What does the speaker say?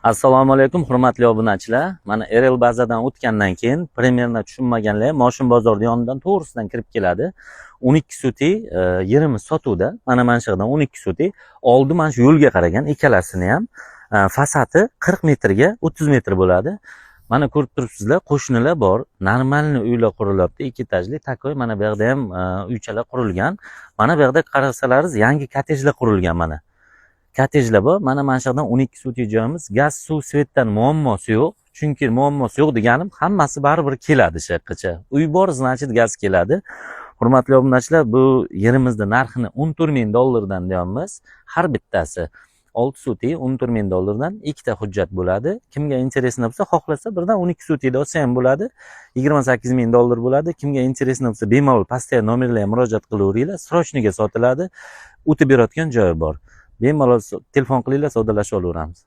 Assalomu alaykum, hurmatli obunachilar. Mana RL bazadan o'tgandan keyin primerni tushunmaganlar Moshin bozori yonidan to'g'risidan kirib keladi. 12 suti yerimiz sotuvda. Mana shu yerdan 12 suti. Oldi mana shu yo'lga qaragan ikkalasini ham. Fasadi 40 metrga 30 metr bo'ladi. Mana ko'rib turibsizlar, qo'shnilar bor. Normalni uylar qurilyapti, ikki etajli takoy. Mana bu yerda ham uychalar qurilgan. Mana bu yerda qarasalaringiz yangi kottejlar qurilgan mana. Kottejlar bor. Mana shu yerdan 12 sutli joyimiz. Gaz, suv, svetdan muammosi yo'q. Chunki muammosi yo'q deganim, hammasi baribir keladi shu yergacha. Uy bor, значит gaz keladi. Hurmatli obunachilar, bu yerimizda narxini 14 ming dollardan deyapmiz. Har bittasi 6 suti 14 ming dollardan ikkita hujjat bo'ladi. Kimga interesni bo'lsa, xohlasa birdan 12 sutida olsa ham bo'ladi. 28 ming dollar bo'ladi. Kimga interesni bo'lsa, bemalol pastga nomerlarga murojaat qilaveringlar. Srochniga sotiladi. O'tib berayotgan joyi bor. Bemalol telefon qilinglar, savdalashib olaveramiz.